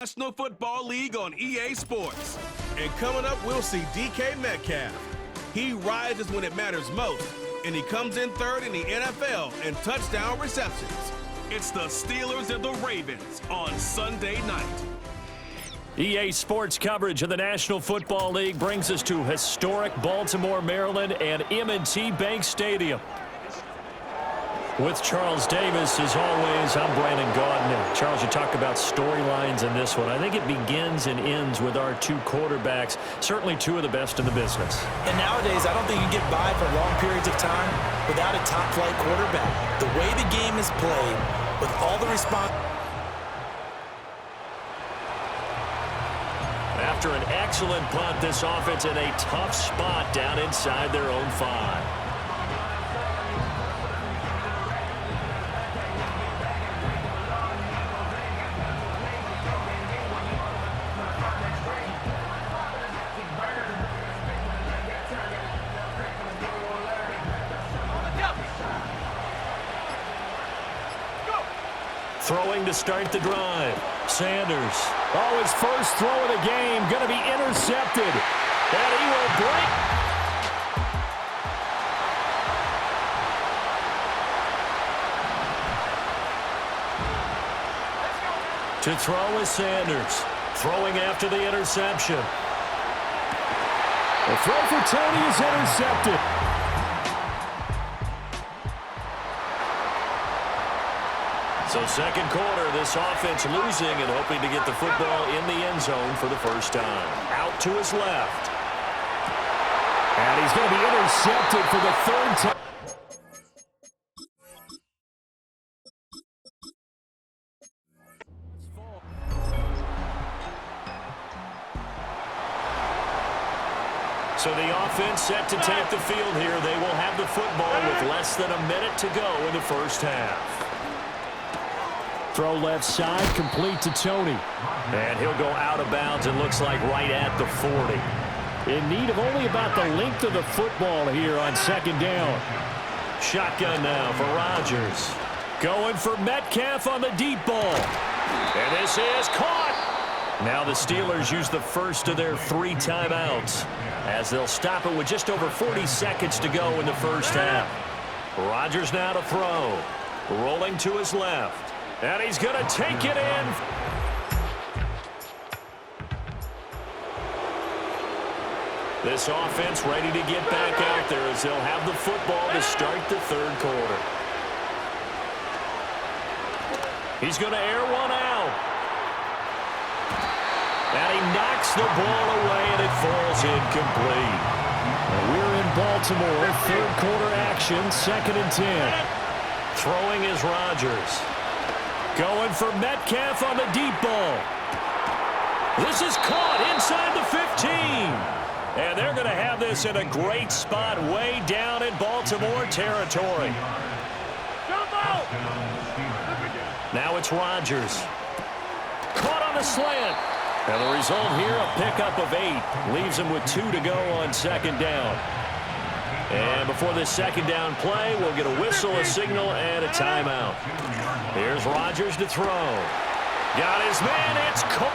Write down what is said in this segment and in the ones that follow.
National Football League on EA Sports. And coming up, we'll see DK Metcalf. He rises when it matters most, and he comes in third in the NFL in touchdown receptions. It's the Steelers and the Ravens on Sunday night. EA Sports coverage of the National Football League brings us to historic Baltimore, Maryland, and M&T Bank Stadium. With Charles Davis, as always, I'm Brandon Gaudin. Charles, you talk about storylines in this one. I think it begins and ends with our two quarterbacks, certainly two of the best in the business. And nowadays, I don't think you can get by for long periods of time without a top-flight quarterback. The way the game is played, with all the After an excellent punt, this offense in a tough spot down inside their own 5. Throwing to start the drive. Sanders. Oh, his first throw of the game going to be intercepted. And he will break. To throw is Sanders. Throwing after the interception. The throw for Tony is intercepted. So second quarter, this offense losing and hoping to get the football in the end zone for the first time. Out to his left. And he's going to be intercepted for the third time. So the offense set to take the field here. They will have the football with less than a minute to go in the first half. Throw left side, complete to Tony. And he'll go out of bounds, it looks like right at the 40. In need of only about the length of the football here on second down. Shotgun now for Rodgers. Going for Metcalf on the deep ball. And this is caught. Now the Steelers use the first of their 3 timeouts as they'll stop it with just over 40 seconds to go in the first half. Rodgers now to throw. Rolling to his left. And he's going to take it in. This offense ready to get back out there as they'll have the football to start the third quarter. He's going to air one out. And he knocks the ball away, and it falls incomplete. We're in Baltimore. Third quarter action, 2nd and 10. Throwing is Rodgers. Going for Metcalf on the deep ball. This is caught inside the 15. And they're going to have this in a great spot way down in Baltimore territory. Now it's Rodgers. Caught on the slant. And the result here, a pickup of 8. Leaves him with 2 to go on second down. And before this second down play, we'll get a whistle, a signal, and a timeout. Here's Rodgers to throw. Got his man. It's caught.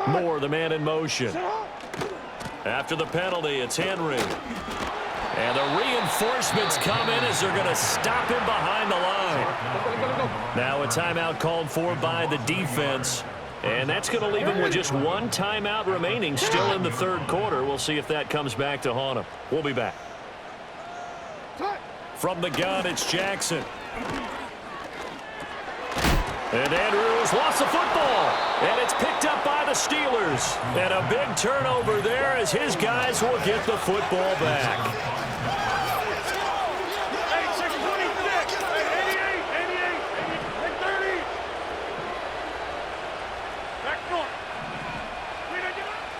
Moore, the man in motion. After the penalty, it's Henry. And the reinforcements come in as they're going to stop him behind the line. Now a timeout called for by the defense. And that's going to leave him with just 1 timeout remaining still in the third quarter. We'll see if that comes back to haunt him. We'll be back. From the gun, it's Jackson. And Andrews lost the football. And it's picked up by the Steelers. And a big turnover there as his guys will get the football back.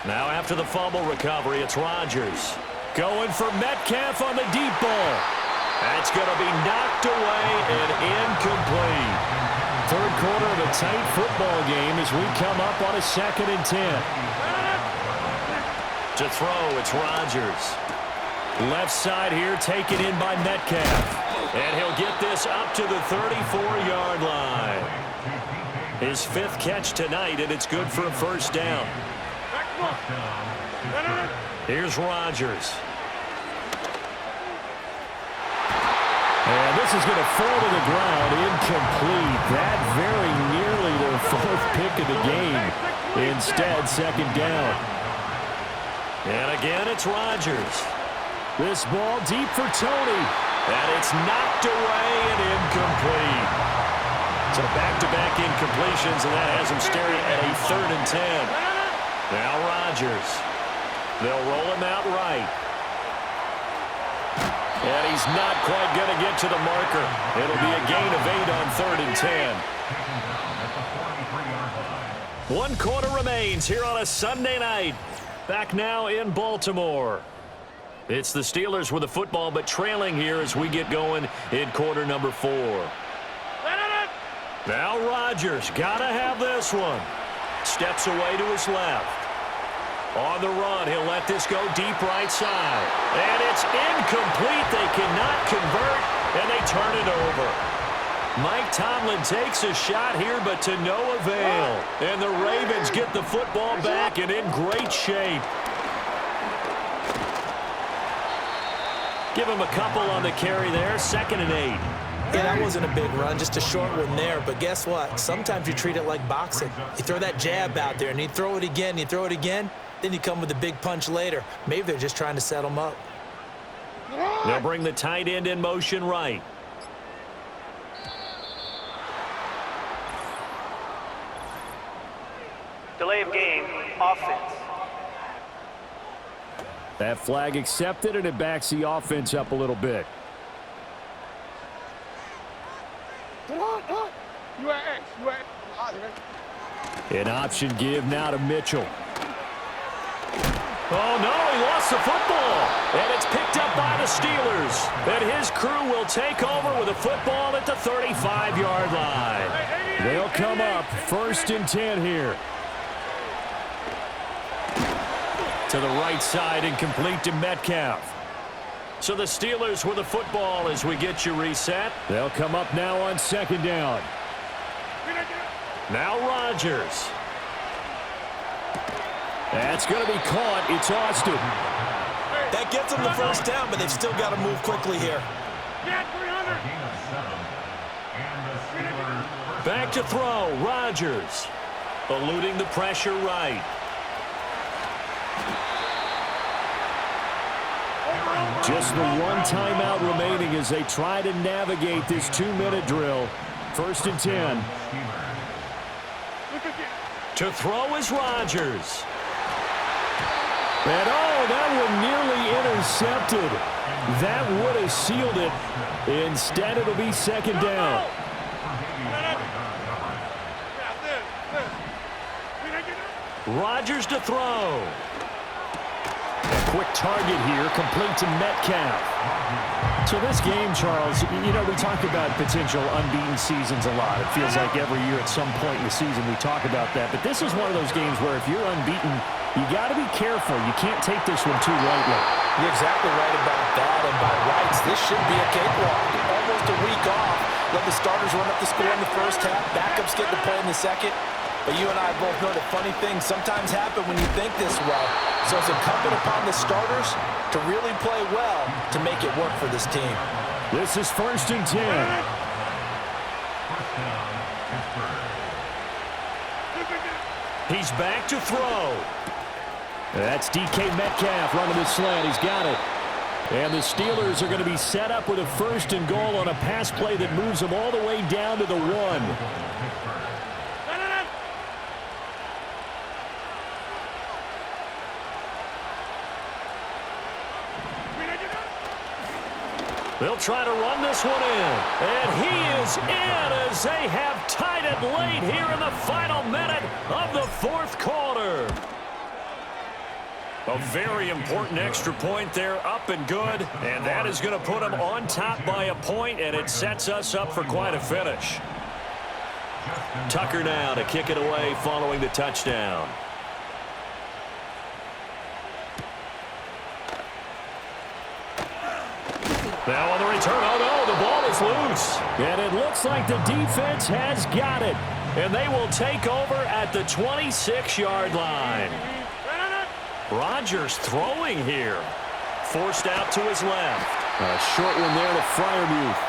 Now after the fumble recovery, it's Rodgers. Going for Metcalf on the deep ball. That's going to be knocked away and incomplete. Third quarter of a tight football game as we come up on a 2nd and 10. To throw, it's Rodgers. Left side here taken in by Metcalf. And he'll get this up to the 34-yard line. His 5th catch tonight, and it's good for a first down. Here's Rodgers. And this is going to fall to the ground, incomplete. That very nearly their 4th pick of the game. Instead, 2nd down. And again, it's Rodgers. This ball deep for Tony. And it's knocked away and incomplete. So back-to-back incompletions, and that has him staring at a 3rd and 10. Now Rodgers. They'll roll him out right. And he's not quite going to get to the marker. It'll be a gain of 8 on 3rd and 10. 1 quarter remains here on a Sunday night. Back now in Baltimore. It's the Steelers with the football, but trailing here as we get going in quarter number 4. Now Rodgers, gotta have this one. Steps away to his left. On the run, he'll let this go deep right side. And it's incomplete. They cannot convert, and they turn it over. Mike Tomlin takes a shot here, but to no avail. And the Ravens get the football back and in great shape. Give him a couple on the carry there, 2nd and 8. Yeah, that wasn't a big run, just a short one there. But guess what? Sometimes you treat it like boxing. You throw that jab out there, and you throw it again, you throw it again, then you come with a big punch later. Maybe they're just trying to set them up. They'll bring the tight end in motion right. Delay of game, offense. That flag accepted, and it backs the offense up a little bit. An option give now to Mitchell. Oh, no, he lost the football. And it's picked up by the Steelers. And his crew will take over with a football at the 35-yard line. They'll come up 1st and 10 here. To the right side and complete to Metcalf. So the Steelers with the football as we get you reset. They'll come up now on 2nd down. Now Rodgers. That's going to be caught. It's Austin. That gets them the first down, but they've still got to move quickly here. Back to throw. Rodgers. Eluding the pressure right. Just the 1 timeout remaining as they try to navigate this 2-minute drill. 1st and 10. To throw is Rodgers. And that one nearly intercepted. That would have sealed it. Instead, it'll be 2nd down. Rodgers to throw. Quick target here, complete to Metcalf. So this game, Charles, you know, we talk about potential unbeaten seasons a lot. It feels like every year at some point in the season we talk about that. But this is one of those games where if you're unbeaten, you got to be careful. You can't take this one too lightly. You're exactly right about that. And by rights, this should be a cakewalk. Almost a week off. Let the starters run up the score in the first half. Backups get to play in the second. But you and I both know that funny things sometimes happen when you think this way. So it's incumbent upon the starters to really play well to make it work for this team. This is 1st and 10. He's back to throw. That's DK Metcalf running the slant. He's got it. And the Steelers are going to be set up with a 1st and goal on a pass play that moves them all the way down to the 1. They'll try to run this one in. And he is in as they have tied it late here in the final minute of the 4th quarter. A very important extra point there, up and good. And that is going to put them on top by a point, and it sets us up for quite a finish. Tucker now to kick it away following the touchdown. Now on the return, oh no, the ball is loose. And it looks like the defense has got it. And they will take over at the 26-yard line. Rodgers throwing here. Forced out to his left. A short one there to Freiermuth.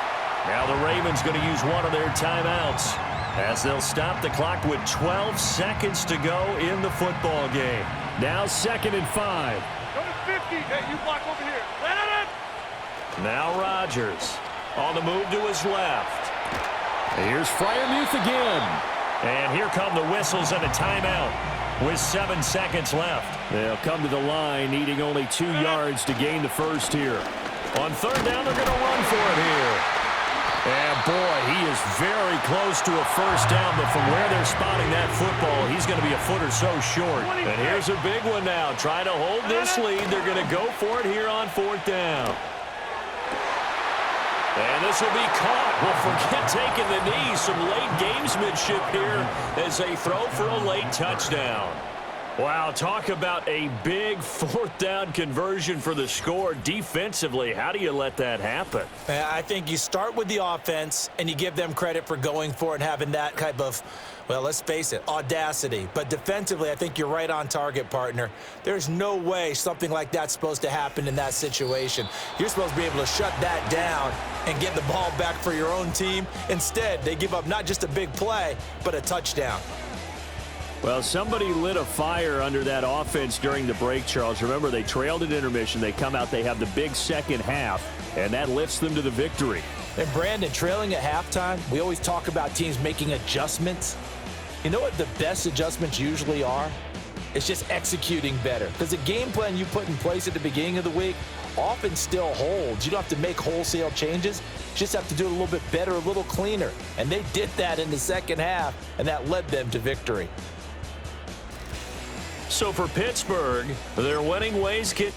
Now the Ravens going to use one of their timeouts as they'll stop the clock with 12 seconds to go in the football game. Now 2nd and 5. Go to 50. Hey, you block over here. Now Rodgers on the move to his left. Here's Freiermuth again. And here come the whistles and a timeout with 7 seconds left. They'll come to the line needing only 2 yards to gain the first here. On 3rd down, they're going to run for it here. And boy, he is very close to a first down, but from where they're spotting that football, he's going to be a foot or so short. And here's a big one now. Trying to hold this lead. They're going to go for it here on 4th down. And this will be caught. Well, forget taking the knee. Some late gamesmanship here as they throw for a late touchdown. Wow, talk about a big 4th down conversion for the score. Defensively, how do you let that happen? I think you start with the offense, and you give them credit for going for it and having that type of, well, let's face it, audacity. But defensively, I think you're right on target, partner. There's no way something like that's supposed to happen in that situation. You're supposed to be able to shut that down and get the ball back for your own team. Instead, they give up not just a big play, but a touchdown. Well, somebody lit a fire under that offense during the break, Charles. Remember, they trailed at intermission. They come out, they have the big second half, and that lifts them to the victory. And, Brandon, trailing at halftime, we always talk about teams making adjustments. You know what the best adjustments usually are? It's just executing better. Because the game plan you put in place at the beginning of the week often still holds. You don't have to make wholesale changes. You just have to do it a little bit better, a little cleaner. And they did that in the second half, and that led them to victory. So for Pittsburgh, their winning ways get